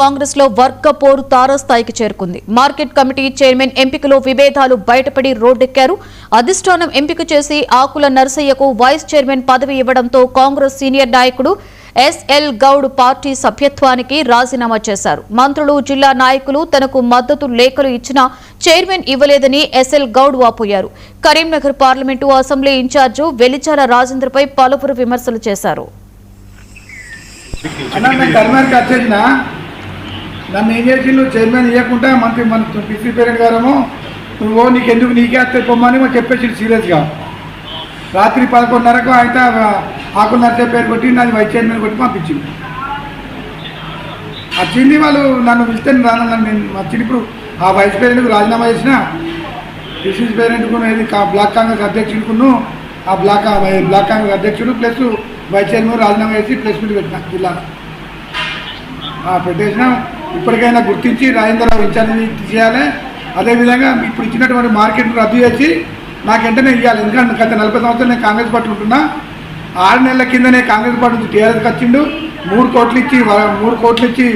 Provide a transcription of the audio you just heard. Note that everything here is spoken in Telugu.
కాంగ్రెస్ లో వర్గ పోరు తారాస్థాయికి చేరుకుంది. మార్కెట్ కమిటీ చైర్మన్ ఎంపికలో విభేదాలు బయటపడి రోడ్డెక్కారు. అధిష్టానం ఎంపిక చేసి ఆకుల నరసయ్యకు వైస్ చైర్మన్ పదవి ఇవ్వడంతో కాంగ్రెస్ సీనియర్ నాయకుడు ఎస్ఎల్ గౌడ్ పార్టీ సభ్యత్వానికి రాజీనామా చేశారు. మంత్రులు, జిల్లా నాయకులు తనకు మద్దతు లేఖలు ఇచ్చినా చైర్మన్ ఇవ్వలేదని ఎస్ఎల్ గౌడ్ వాపోయారు. Karimnagar parliament assembly incharge Velichala రాజేంద్రపై పలువురు విమర్శలు చేశారు. నన్ను ఏం చేసిండు చైర్మన్ ఇవ్వకుండా మన పిసి పేరెంట్ గారేమో నువ్వు నీకెందుకు నీకే వస్తే పొమ్మని మాకు చెప్పేసిండు సీరియస్గా. రాత్రి 11:30కు ఆయన ఆకున్నర పేరు కొట్టి నాది వైస్ చైర్మన్ కొట్టి పంపించింది. వచ్చింది వాళ్ళు నన్ను పిలిస్తే నేను వచ్చింది. ఇప్పుడు ఆ వైస్ పేరెంట్కు రాజీనామా చేసిన పిసిసి పేరెంట్కు బ్లాక్ కాంగ్రెస్ అధ్యక్షుడుకును ఆ బ్లాక్ కాంగ్రెస్ అధ్యక్షుడు ప్లస్ వైస్ చైర్మన్ రాజీనామా చేసి ప్రెస్ మీట్ పెట్టిన జిల్లాలో పెట్టేసిన. ఇప్పటికైనా గుర్తించి రాజేంద్రరావు ఇన్ఛార్జ్ చేయాలి. అదేవిధంగా ఇప్పుడు ఇచ్చినటువంటి మార్కెట్ను రద్దు చేసి నాకు వెంటనే ఇవ్వాలి. ఎందుకంటే గత 40 సంవత్సరాలు నేను కాంగ్రెస్ పార్టీ ఉంటున్నా. 6 నెలల కిందనే కాంగ్రెస్ పార్టీ నుంచి టీఆర్ఎస్కి వచ్చిండు. 3 కోట్లు ఇచ్చి